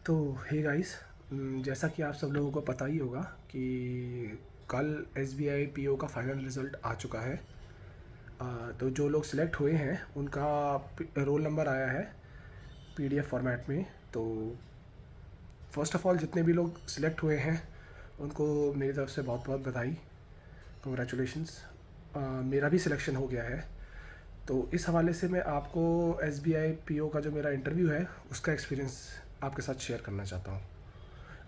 तो hey guys, जैसा कि आप सब लोगों को पता ही होगा कि कल एसबीआई पीओ का फाइनल रिज़ल्ट आ चुका है। तो जो लोग सिलेक्ट हुए हैं उनका रोल नंबर आया है पीडीएफ फॉर्मेट में। तो फर्स्ट ऑफ़ ऑल जितने भी लोग सिलेक्ट हुए हैं उनको मेरी तरफ से बहुत बहुत बधाई, कंग्रेचुलेशंस। मेरा भी सिलेक्शन हो गया है। तो इस हवाले से मैं आपको एसबीआई पीओ का जो मेरा इंटरव्यू है उसका एक्सपीरियंस आपके साथ शेयर करना चाहता हूँ।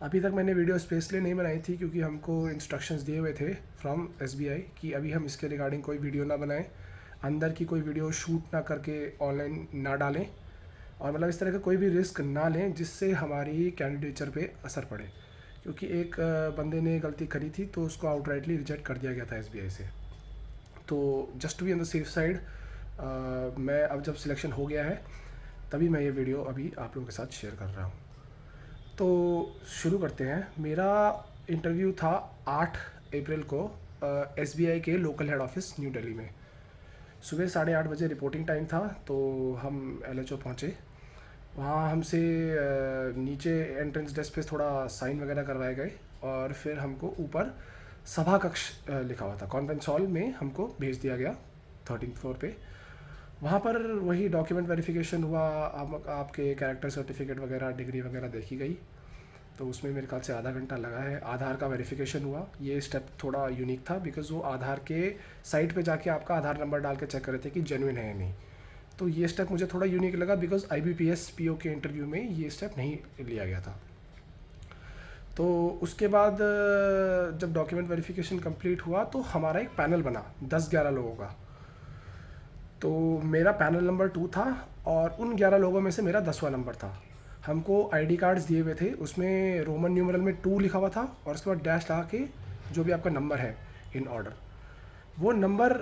अभी तक मैंने वीडियो स्पेशली नहीं बनाई थी क्योंकि हमको इंस्ट्रक्शंस दिए हुए थे फ्रॉम एसबीआई कि अभी हम इसके रिगार्डिंग कोई वीडियो ना बनाएं, अंदर की कोई वीडियो शूट ना करके ऑनलाइन ना डालें, और मतलब इस तरह का कोई भी रिस्क ना लें जिससे हमारी कैंडिडेचर पे असर पड़े। क्योंकि एक बंदे ने गलती करी थी तो उसको आउटराइटली रिजेक्ट कर दिया गया था एसबीआई से। तो just to be on the safe side, मैं अब जब सिलेक्शन हो गया है तभी मैं ये वीडियो अभी आप लोगों के साथ शेयर कर रहा हूँ। तो शुरू करते हैं। मेरा इंटरव्यू था 8 अप्रैल को एसबीआई के local head office new Delhi में। सुबह 8:30 बजे रिपोर्टिंग टाइम था, तो हम एलएचओ पहुँचे। वहाँ हमसे नीचे एंट्रेंस डेस्क पे थोड़ा साइन वगैरह करवाए गए और फिर हमको ऊपर सभा कक्ष लिखा हुआ था कॉन्फ्रेंस हॉल में हमको भेज दिया गया 13th फ्लोर पे। वहाँ पर वही डॉक्यूमेंट वेरिफिकेशन हुआ, आपके कैरेक्टर सर्टिफिकेट वगैरह डिग्री वगैरह देखी गई। तो उसमें मेरे ख्याल से आधा घंटा लगा है। आधार का वेरिफिकेशन हुआ। ये स्टेप थोड़ा यूनिक था बिकॉज़ वो आधार के साइट पे जाके आपका आधार नंबर डाल के चेक कर रहे थे कि जेन्युइन है या नहीं। तो ये स्टेप मुझे थोड़ा यूनिक लगा बिकॉज़ आईबीपीएस पीओ के इंटरव्यू में ये स्टेप नहीं लिया गया था। तो उसके बाद जब डॉक्यूमेंट वेरिफिकेशन कंप्लीट हुआ तो हमारा एक पैनल बना 10-11 लोगों का। तो मेरा पैनल नंबर 2 था और उन 11 लोगों में से मेरा 10वां नंबर था। हमको आईडी कार्ड्स दिए हुए थे, उसमें रोमन न्यूमरल में 2 लिखा हुआ था और उसके बाद डैश लगा के जो भी आपका नंबर है इन ऑर्डर, वो नंबर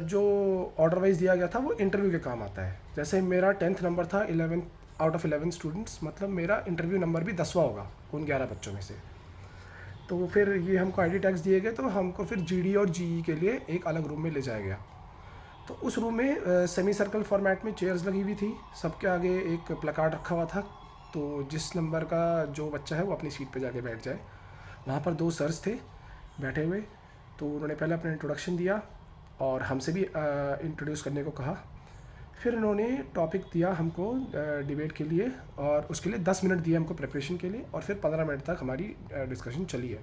जो ऑर्डर वाइज दिया गया था वो इंटरव्यू के काम आता है। जैसे मेरा 10th नंबर था 11 आउट ऑफ 11 स्टूडेंट्स, मतलब मेरा इंटरव्यू नंबर भी 10वां होगा उन 11 बच्चों में से। तो फिर ये हमको आईडी टैग्स दिए गए, तो हमको फिर जीडी और जीई के लिए एक अलग रूम में ले जाया गया। तो उस रूम में सेमी सर्कल फॉर्मेट में चेयर्स लगी हुई थी, सबके आगे एक प्लकार्ड रखा हुआ था। तो जिस नंबर का जो बच्चा है वो अपनी सीट पे जाके बैठ जाए। वहाँ पर 2 सर्स थे बैठे हुए। तो उन्होंने पहले अपना इंट्रोडक्शन दिया और हमसे भी इंट्रोड्यूस करने को कहा। फिर उन्होंने टॉपिक दिया हमको डिबेट के लिए, और उसके लिए 10 मिनट दिए हमको प्रिपरेशन के लिए, और फिर 15 मिनट तक हमारी डिस्कशन चली है।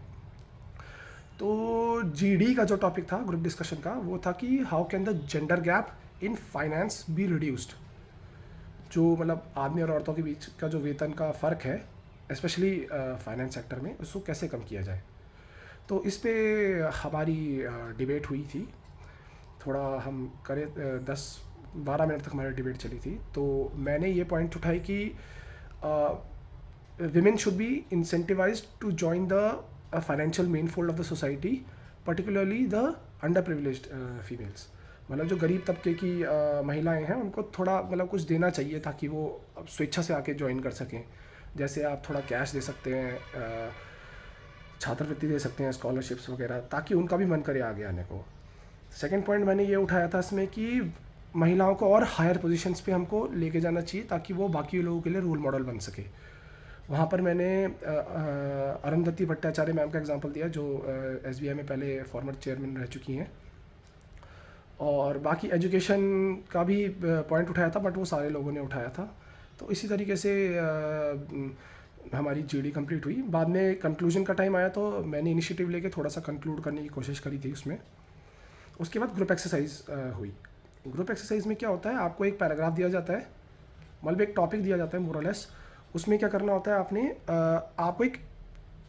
तो जीडी का जो टॉपिक था ग्रुप डिस्कशन का, वो था कि how can the gender gap in finance be reduced. जो मतलब आदमी और औरतों के बीच का जो वेतन का फ़र्क है स्पेशली फाइनेंस सेक्टर में, उसको कैसे कम किया जाए। तो इस पे हमारी डिबेट हुई थी। थोड़ा हम करे 10-12 मिनट तक हमारी डिबेट चली थी। तो मैंने ये पॉइंट उठाई कि women should be incentivized to join the financial main fold of the society, particularly the underprivileged females। मतलब जो गरीब तबके की महिलाएं हैं उनको थोड़ा मतलब कुछ देना चाहिए ताकि वो स्वेच्छा से आके ज्वाइन कर सकें। जैसे आप थोड़ा कैश दे सकते हैं, छात्रवृत्ति दे सकते हैं, स्कॉलरशिप्स वगैरह, ताकि उनका भी मन करे आगे आने को। सेकंड पॉइंट मैंने ये उठाया था इसमें कि महिलाओं को और हायर पोजीशंस पे हमको लेके जाना चाहिए ताकि वो बाकी लोगों के लिए रोल मॉडल बन सके। वहाँ पर मैंने अरुंधति भट्टाचार्य मैम का एग्जांपल दिया जो एसबीआई में पहले फॉर्मर चेयरमैन रह चुकी हैं। और बाकी एजुकेशन का भी पॉइंट उठाया था, बट वो सारे लोगों ने उठाया था। तो इसी तरीके से हमारी जीडी कंप्लीट हुई। बाद में कंक्लूजन का टाइम आया तो मैंने इनिशिएटिव लेके थोड़ा सा कंक्लूड करने की कोशिश करी थी उसमें। उसके बाद ग्रुप एक्सरसाइज हुई। ग्रुप एक्सरसाइज में क्या होता है, आपको एक पैराग्राफ दिया जाता है, मतलब एक टॉपिक दिया जाता है मोरलेस। उसमें क्या करना होता है, आपको एक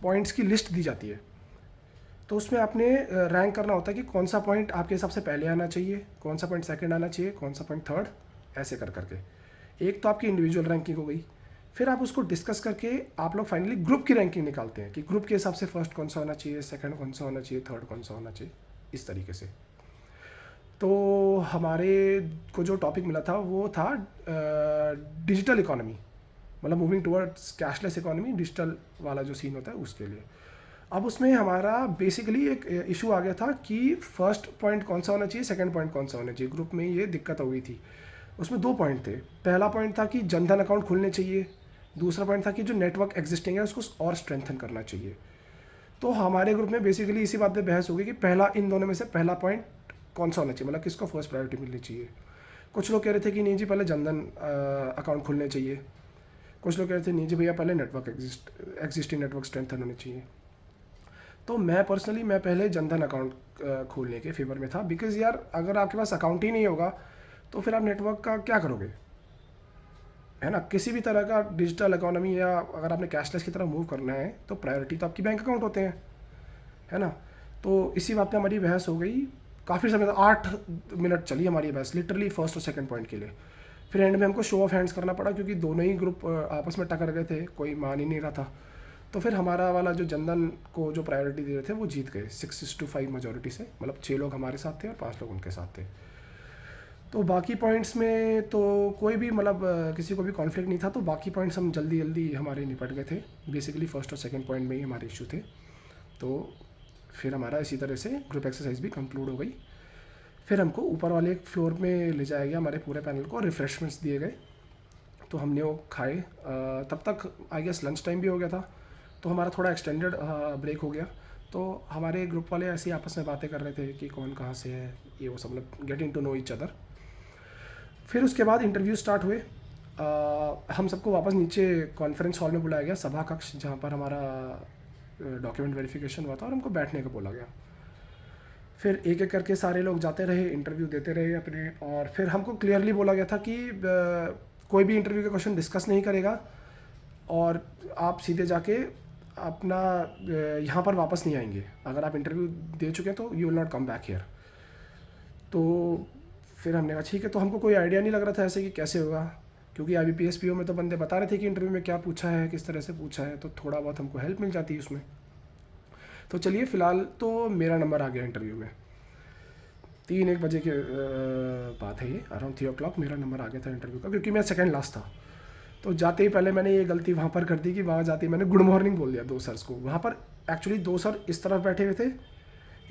पॉइंट्स की लिस्ट दी जाती है। तो उसमें आपने रैंक करना होता है कि कौन सा पॉइंट आपके हिसाब से पहले आना चाहिए, कौन सा पॉइंट सेकंड आना चाहिए, कौन सा पॉइंट थर्ड, ऐसे कर करके। एक तो आपकी इंडिविजुअल रैंकिंग हो गई। फिर आप उसको डिस्कस करके आप लोग फाइनली ग्रुप की रैंकिंग निकालते हैं कि ग्रुप के हिसाब से फर्स्ट कौन सा होना चाहिए, सेकंड कौन सा होना चाहिए, थर्ड कौन सा होना चाहिए, इस तरीके से। तो हमारे को जो टॉपिक मिला था वो था डिजिटल इकोनॉमी, मतलब moving towards cashless economy, digital वाला जो सीन होता है उसके लिए। अब उसमें हमारा बेसिकली एक इशू आ गया था कि फर्स्ट पॉइंट कौन सा होना चाहिए, सेकंड पॉइंट कौन सा होना चाहिए। ग्रुप में ये दिक्कत हो गई थी। उसमें 2 पॉइंट थे। पहला पॉइंट था कि जनधन अकाउंट खुलने चाहिए, दूसरा पॉइंट था कि जो नेटवर्क एग्जिस्टिंग है उसको और स्ट्रेंथन करना चाहिए। तो हमारे ग्रुप में बेसिकली इसी बात पे बहस होगी कि पहला इन दोनों में से पहला पॉइंट कौन सा होना चाहिए, मतलब किसको फर्स्ट प्रायोरिटी मिलनी चाहिए। कुछ लोग कह रहे थे कि नहीं जी पहले जनधन अकाउंट खोलने चाहिए, कुछ लोग कह रहे थे नहीं जी भैया पहले एग्जिस्टिंग नेटवर्क स्ट्रेंथन होने चाहिए। तो मैं पर्सनली मैं पहले जनधन अकाउंट खोलने के फेवर में था, बिकॉज़ यार अगर आपके पास अकाउंट ही नहीं होगा तो फिर आप नेटवर्क का क्या करोगे, है ना। किसी भी तरह का डिजिटल इकोनॉमी या अगर आपने कैशलेस की तरफ मूव करना है तो प्रायोरिटी तो आपकी बैंक अकाउंट होते हैं, है ना। तो इसी बात पे हमारी बहस हो गई काफ़ी समय तक, 8 मिनट चली हमारी बहस लिटरली फर्स्ट और सेकंड पॉइंट के लिए। फिर एंड में हमको शो ऑफ हैंड्स करना पड़ा क्योंकि दोनों ही ग्रुप आपस में टकर गए थे, कोई मान ही नहीं रहा था। तो फिर हमारा वाला जो जनधन को जो प्रायोरिटी दे रहे थे वो जीत गए 6-5 मेजोरिटी से, मतलब 6 लोग हमारे साथ थे और 5 लोग उनके साथ थे। तो बाकी पॉइंट्स में तो कोई भी मतलब किसी को भी कॉन्फ्लिक्ट नहीं था, तो बाकी पॉइंट्स हम जल्दी जल्दी हमारे निपट गए थे। बेसिकली फर्स्ट और सेकंड पॉइंट में ही हमारे इशू थे। तो फिर हमारा इसी तरह से ग्रुप एक्सरसाइज भी कंक्लूड हो गई। फिर हमको ऊपर वाले एक फ्लोर में ले जाया गया हमारे पूरे पैनल को, रिफ़्रेशमेंट्स दिए गए। तो हमने वो खाए, तब तक आई गेस लंच टाइम भी हो गया था, तो हमारा थोड़ा एक्सटेंडेड ब्रेक हो गया। तो हमारे ग्रुप वाले ऐसे ही आपस में बातें कर रहे थे कि कौन कहाँ से है, ये वो सब, मतलब getting to know each other. फिर उसके बाद इंटरव्यू स्टार्ट हुए। हम सबको वापस नीचे कॉन्फ्रेंस हॉल में बुलाया गया, सभा कक्ष, जहाँ पर हमारा डॉक्यूमेंट वेरिफिकेशन हुआ था, और हमको बैठने को बोला गया। फिर एक एक करके सारे लोग जाते रहे, इंटरव्यू देते रहे अपने, और फिर हमको क्लियरली बोला गया था कि कोई भी इंटरव्यू के क्वेश्चन डिस्कस नहीं करेगा और आप सीधे जाके अपना यहाँ पर वापस नहीं आएंगे। अगर आप इंटरव्यू दे चुके हैं तो you will not come back here. तो फिर हमने कहा ठीक है। तो हमको कोई आइडिया नहीं लग रहा था ऐसे कि कैसे होगा, क्योंकि IBPS PO में तो बंदे बता रहे थे कि इंटरव्यू में क्या पूछा है, किस तरह से पूछा है, तो थोड़ा बहुत हमको हेल्प मिल जाती है उसमें। तो चलिए फ़िलहाल तो मेरा नंबर आ गया इंटरव्यू में, 3-1 बजे के बात है ये, अराउंड 3 o'clock मेरा नंबर आ गया था इंटरव्यू का, क्योंकि मैं सेकंड लास्ट था। तो जाते ही पहले मैंने ये गलती वहाँ पर कर दी कि वहाँ जाते ही मैंने गुड मॉर्निंग बोल दिया 2 सर्स को। वहाँ पर एक्चुअली 2 सर इस तरफ बैठे हुए थे,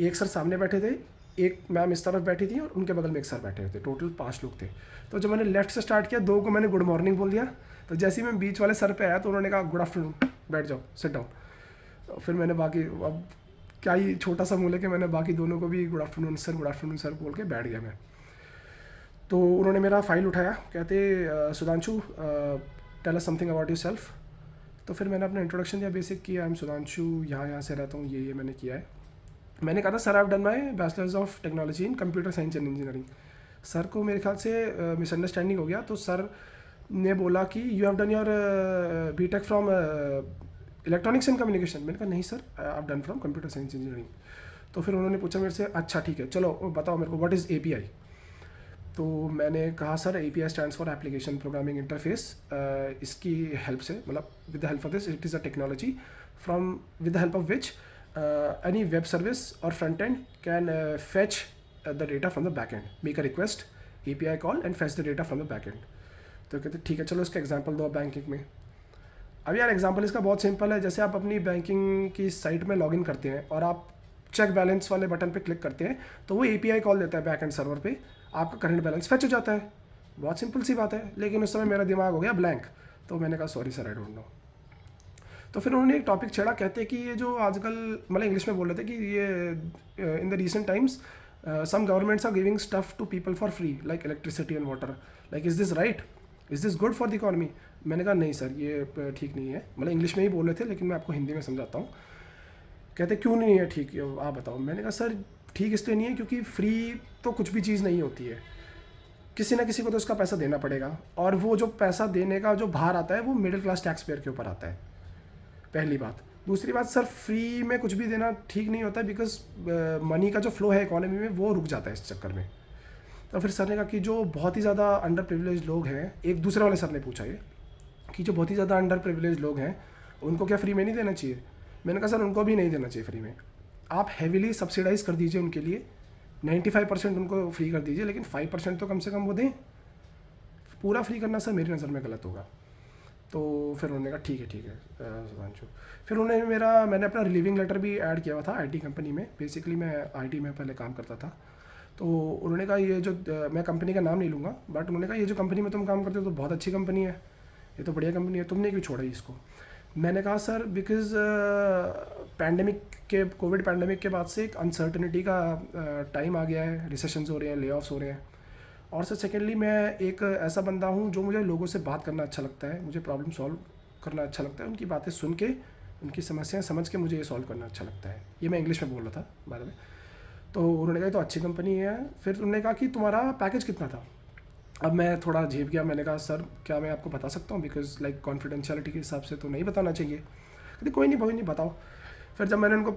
एक सर सामने बैठे थे, एक मैम इस तरफ बैठी थी और उनके बगल में एक सर बैठे हुए थे, टोटल 5 लोग थे। तो जब मैंने लेफ्ट से स्टार्ट किया, 2 को मैंने गुड मॉर्निंग बोल दिया। तो जैसे ही मैं बीच वाले सर पे आया तो उन्होंने कहा गुड आफ्टरनून, बैठ जाओ, सिट डाउन। तो फिर मैंने बाकी, अब क्या ही छोटा सा मुँह लेके मैंने बाकी दोनों को भी गुड आफ्टरनून सर बोल के बैठ गया मैं। तो उन्होंने मेरा फ़ाइल उठाया, कहते Sudhanshu tell us something about yourself. तो फिर मैंने अपना इंट्रोडक्शन दिया बेसिक कि आई एम सुधांशु, यहाँ से रहता हूँ, ये मैंने किया है। मैंने कहा था sir I have done my bachelors of technology in computer science and engineering. Sir को मेरे ख्याल से मिसअंडरस्टैंडिंग हो गया, तो सर ने बोला कि you have done your BTech from electronics and communication. मैंने कहा नहीं sir, I have done from computer science engineering. तो फिर उन्होंने पूछा मेरे से, अच्छा ठीक है चलो बताओ मेरे को व्हाट इज़ API। तो मैंने कहा sir API stands for application programming interface. इसकी हेल्प से, मतलब with the help of this, it is a technology from with the help of which any web service or front end can fetch the data from the back end, make a request, API call and fetch the data from the back end। तो कहते ठीक है चलो इसका example दो banking में। अब यार एग्जांपल इसका बहुत सिंपल है, जैसे आप अपनी बैंकिंग की साइट में लॉगिन करते हैं और आप चेक बैलेंस वाले बटन पे क्लिक करते हैं तो वो API कॉल देता है बैक एंड सर्वर पे, आपका करंट बैलेंस फेच हो जाता है। बहुत सिंपल सी बात है, लेकिन उस समय मेरा दिमाग हो गया ब्लैंक। तो मैंने कहा sorry sir I don't know. तो फिर उन्होंने एक टॉपिक छेड़ा, कहते कि ये जो आजकल, मतलब इंग्लिश में बोल रहे थे कि ये in the recent times some governments are giving stuff to people for free like electricity and water, like is this right, is this good for the economy. मैंने कहा नहीं सर ये ठीक नहीं है, मतलब इंग्लिश में ही बोल रहे थे लेकिन मैं आपको हिंदी में समझाता हूँ। कहते क्यों नहीं है ठीक, आप बताओ। मैंने कहा सर ठीक इसलिए नहीं है क्योंकि फ्री तो कुछ भी चीज़ नहीं होती है, किसी ना किसी को तो उसका पैसा देना पड़ेगा, और वो जो पैसा देने का जो भार आता है वो मिडिल क्लास टैक्स पेयर के ऊपर आता है, पहली बात। दूसरी बात सर फ्री में कुछ भी देना ठीक नहीं होता, बिकॉज मनी का जो फ्लो है इकोनॉमी में वो रुक जाता है इस चक्कर में। तो फिर सर ने कहा कि जो बहुत ही ज़्यादा अंडर प्रिविलेज लोग हैं, एक दूसरे वाले सर ने पूछा ये कि जो बहुत ही ज़्यादा अंडर प्रिविलेज लोग हैं उनको क्या फ्री में नहीं देना चाहिए। मैंने कहा सर उनको भी नहीं देना चाहिए फ्री में, आप हैविली सब्सिडाइज कर दीजिए उनके लिए, 95% उनको फ्री कर दीजिए, लेकिन 5% तो कम से कम वो दें। पूरा फ्री करना सर मेरी नज़र में गलत होगा। तो फिर उन्होंने कहा ठीक है सुधांशु। फिर मैंने अपना रिलीविंग लेटर भी ऐड किया हुआ था IT कंपनी में। बेसिकली मैं IT में पहले काम करता था। तो उन्होंने कहा ये जो मैं कंपनी का नाम नहीं लूँगा, बट उन्होंने कहा ये जो कंपनी में तुम काम करते हो तो बहुत अच्छी कंपनी है, ये तो बढ़िया कंपनी है, तुमने क्यों छोड़ा इसको? मैंने कहा सर बिकॉज़ पैंडेमिक के कोविड पैंडेमिक के बाद से एक अनसर्टेनिटी का टाइम आ गया है, रिसेशंस हो रहे हैं, ले-ऑफ्स हो रहे हैं। और सर सेकेंडली मैं एक ऐसा बंदा हूँ जो मुझे लोगों से बात करना अच्छा लगता है, मुझे प्रॉब्लम सॉल्व करना अच्छा लगता है, उनकी बातें सुन के, उनकी समस्याएं समझ के मुझे ये सॉल्व करना अच्छा लगता है। ये मैं इंग्लिश में बोल रहा था बाय द वे। तो उन्होंने कहा ये तो अच्छी कंपनी है। फिर उन्होंने कहा कि तुम्हारा पैकेज कितना था? अब मैं थोड़ा झेप गया, मैंने कहा सर क्या मैं आपको बता सकता हूँ, बिकॉज लाइक कॉन्फिडेंशियलिटी के हिसाब से तो नहीं बताना चाहिए। कहते कोई नहीं बताओ। फिर जब मैंने उनको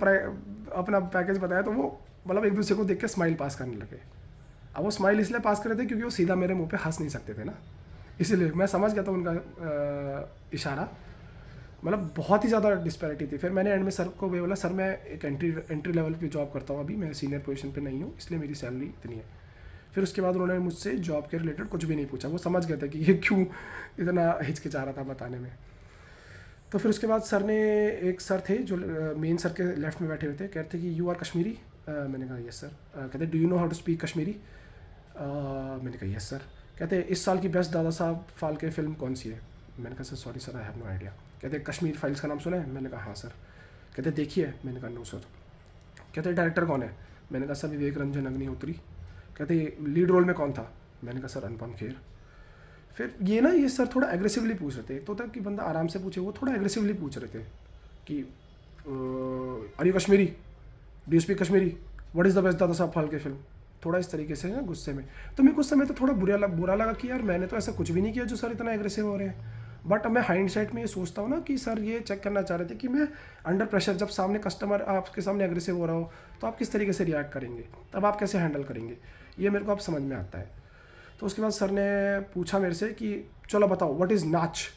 अपना पैकेज बताया तो वो मतलब एक दूसरे को देख के स्माइल पास करने लगे। अब वो स्माइल इसलिए पास कर रहे थे क्योंकि वो सीधा मेरे मुंह पे हंस नहीं सकते थे ना, इसीलिए मैं समझ गया था उनका इशारा। मतलब बहुत ही ज़्यादा डिस्पैरिटी थी। फिर मैंने एंड में सर को भी बोला सर मैं एक एंट्री लेवल पे जॉब करता हूँ, अभी मैं सीनियर पोजीशन पे नहीं हूँ, इसलिए मेरी सैलरी इतनी है। फिर उसके बाद उन्होंने मुझसे जॉब के रिलेटेड कुछ भी नहीं पूछा, वो समझ गए थे कि ये क्यों इतना हिचकिचा रहा था बताने में। तो फिर उसके बाद सर ने, एक सर थे जो मेन सर के लेफ्ट में बैठे हुए थे, कहते कि यू आर कश्मीरी? मैंने कहा यस सर। कहते do you know how to speak Kashmiri? मैंने कहा यस सर। कहते इस साल की बेस्ट दादा साहब फाल्के फिल्म कौन सी है? मैंने कहा sir sorry sir I have no idea. कहते कश्मीर फाइल्स का नाम सुना है? मैंने कहा हाँ सर। कहते देखिए? मैंने कहा नो सर। कहते डायरेक्टर कौन है? मैंने कहा सर विवेक रंजन अग्निहोत्री। कहते लीड रोल में कौन था? मैंने कहा सर अनुपम खेर। फिर ये सर थोड़ा एग्रेसिवली पूछ रहे थे, एक तो था कि बंदा आराम से पूछे, वो थोड़ा एग्रेसिवली पूछ रहे थे कि are you Kashmiri? Do you speak Kashmiri? What is the best Dada Saheb Phalke film? थोड़ा इस तरीके से ना गुस्से में। तो मेरे को उस समय तो थोड़ा बुरा लगा कि यार मैंने तो ऐसा कुछ भी नहीं किया जो सर इतना एग्रेसिव हो रहे हैं। बट अब मैं हाइंडसाइट में ये सोचता हूँ ना कि सर ये चेक करना चाह रहे थे कि मैं अंडर प्रेशर, जब सामने कस्टमर आपके सामने एग्रेसिव हो रहा हो तो आप किस तरीके से रिएक्ट करेंगे, तब आप कैसे हैंडल करेंगे, ये मेरे को अब समझ में आता है। तो उसके बाद सर ने पूछा मेरे से कि चलो बताओ व्हाट इज़ नाच?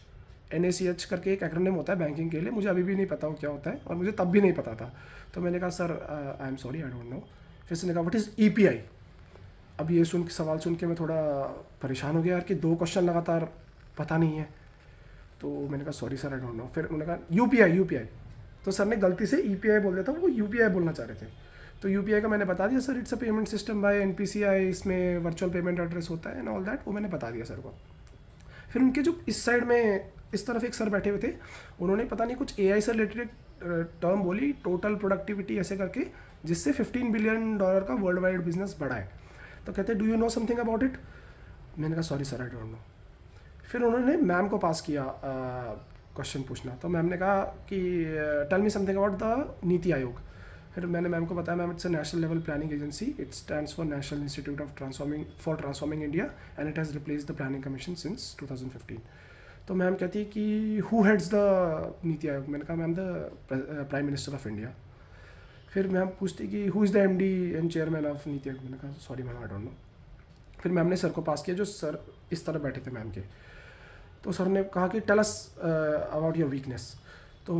NACH करके एक एक्रोनिम होता है बैंकिंग के लिए, मुझे अभी भी नहीं पता वो क्या होता है और मुझे तब भी नहीं पता था। तो मैंने कहा sir I am sorry I don't know. फिर उसने कहा व्हाट इज़ EPI? अब ये सवाल सुन के मैं थोड़ा परेशान हो गया यार कि 2 क्वेश्चन लगातार पता नहीं है। तो मैंने कहा sorry sir I don't know. फिर उन्होंने कहा UPI। तो सर ने गलती से EPI बोल दिया था, वो UPI बोलना चाह रहे थे। तो UPI का मैंने बता दिया sir it's a payment system by NPCI, इसमें वर्चुअल पेमेंट एड्रेस होता है एंड ऑल दैट, वो मैंने बता दिया सर को। फिर उनके जो इस साइड में इस तरफ एक सर बैठे हुए थे, उन्होंने पता नहीं कुछ AI से रिलेटेड टर्म बोली, टोटल प्रोडक्टिविटी ऐसे करके, जिससे $15 बिलियन का वर्ल्ड वाइड बिजनेस बढ़ा है। तो कहते do you know something about it? मैंने कहा sorry sir I don't know. फिर उन्होंने मैम को पास किया क्वेश्चन पूछना। तो मैम ने कहा कि tell me something about the NITI Aayog. फिर मैंने मैम को बताया ma'am it's a national level planning agency, it stands for national institute of transforming India and it has replace the planning commission since 2015। तो मैम कहती है कि हु हेड्स द नीति आयोग? मैंने कहा ma'am the prime minister of India. फिर ma'am पूछती कि who is the MD and chairman of NITI Aayog? मैंने कहा sorry ma'am I don't know. फिर मैम ने सर को पास किया, जो सर इस तरह बैठे थे मैम के। तो सर ने कहा कि tell us about your weakness. तो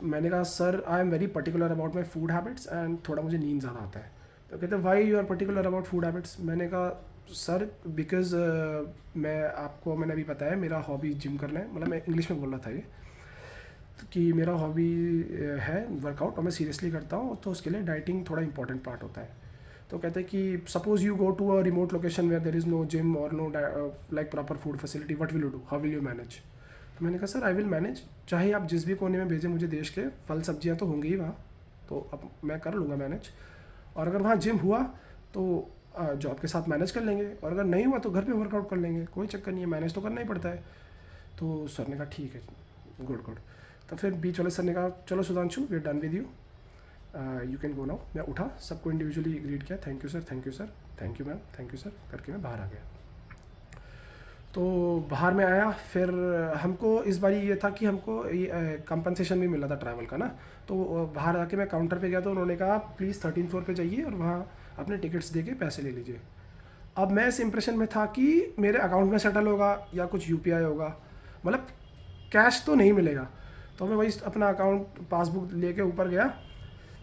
मैंने कहा sir I am very particular about my food habits and थोड़ा मुझे नींद ज़्यादा आता है। तो कहते why you are particular about food habits? मैंने कहा सर बिकॉज मैंने अभी बताया मेरा हॉबी जिम करना है, मतलब मैं इंग्लिश में बोल रहा था ये, तो कि मेरा हॉबी है वर्कआउट और मैं सीरियसली करता हूँ, तो उसके लिए डाइटिंग थोड़ा इंपॉर्टेंट पार्ट होता है। तो कहते हैं कि suppose you go to a remote location where there is no gym और no like proper food facility, what will you do, how will you manage? तो मैंने कहा सर आई विल मैनेज, चाहे आप जिस भी कोने में भेजें मुझे देश के, फल सब्जियां तो होंगी ही वहाँ, तो अब मैं कर लूँगा मैनेज। और अगर वहाँ जिम हुआ तो जॉब के साथ मैनेज कर लेंगे, और अगर नहीं हुआ तो घर पे वर्कआउट कर लेंगे, कोई चक्कर नहीं है, मैनेज तो करना ही पड़ता है। तो सर ने कहा ठीक है, गुड। तो फिर बीच वाले सर ने कहा चलो Sudhanshu we are done with you can go now. मैं उठा, सबको इंडिविजुअली ग्रीट किया, thank you sir, thank you sir, thank you ma'am, thank you sir करके मैं बाहर आ गया। तो बाहर में आया, फिर हमको इस बारी ये था कि हमको कंपनसेशन भी मिला था ट्रैवल का ना। तो बाहर आके मैं काउंटर पे गया तो उन्होंने कहा प्लीज़ 13th फ्लोर पे जाइए और वहाँ अपने टिकट्स दे के पैसे ले लीजिए। अब मैं इस इंप्रेशन में था कि मेरे अकाउंट में सेटल होगा या कुछ UPI होगा, मतलब कैश तो नहीं मिलेगा। तो मैं वही अपना अकाउंट पासबुक लेके ऊपर गया,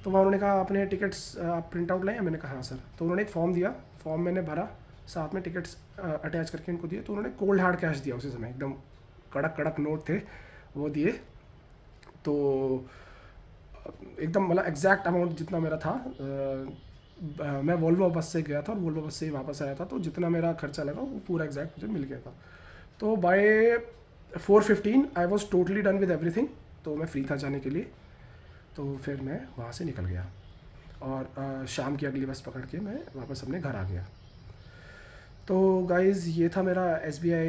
तो वहाँ उन्होंने कहा अपने टिकट्स आप प्रिंट आउट लाएं? मैंने कहा हाँ सर। तो उन्होंने एक फॉर्म दिया, फॉर्म मैंने भरा, साथ में टिकट्स अटैच करके उनको दिए। तो उन्होंने कोल्ड हार्ड कैश दिया, उसी समय एकदम कड़क नोट थे वो दिए। तो एकदम मतलब एग्जैक्ट अमाउंट जितना मेरा था, मैं वोल्वो बस से गया था और वोल्वो बस से ही वापस आया था, तो जितना मेरा खर्चा लगा वो पूरा एग्जैक्ट मुझे मिल गया था। तो by 4:15 I was totally done with everything, तो मैं फ्री था जाने के लिए, तो फिर मैं वहाँ से निकल गया और शाम की अगली बस पकड़ के मैं वापस अपने घर आ गया। तो गाइज़ ये था मेरा SBI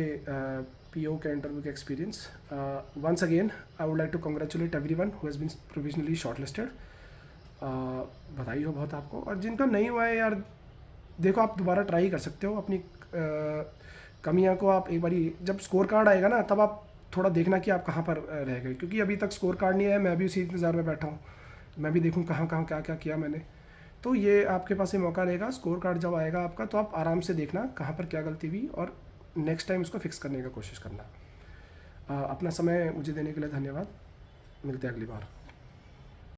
PO का इंटरव्यू का experience. Once again I would like to congratulate everyone who has been provisionally shortlisted. बधाई हो बहुत आपको, और जिनका नहीं हुआ है यार, देखो आप दोबारा ट्राई कर सकते हो अपनी कमियां को। आप एक बारी जब स्कोर कार्ड आएगा ना, तब आप थोड़ा देखना कि आप कहाँ पर रह गए, क्योंकि अभी तक स्कोर कार्ड नहीं आया, मैं भी उसी इंतज़ार में बैठा हूँ। मैं भी देखूँ कहाँ कहाँ क्या क्या किया मैंने। तो ये आपके पास ये मौका रहेगा, स्कोर कार्ड जब आएगा आपका, तो आप आराम से देखना कहाँ पर क्या गलती हुई और नेक्स्ट टाइम उसको फिक्स करने का कोशिश करना। अपना समय मुझे देने के लिए धन्यवाद। मिलते हैं अगली बार।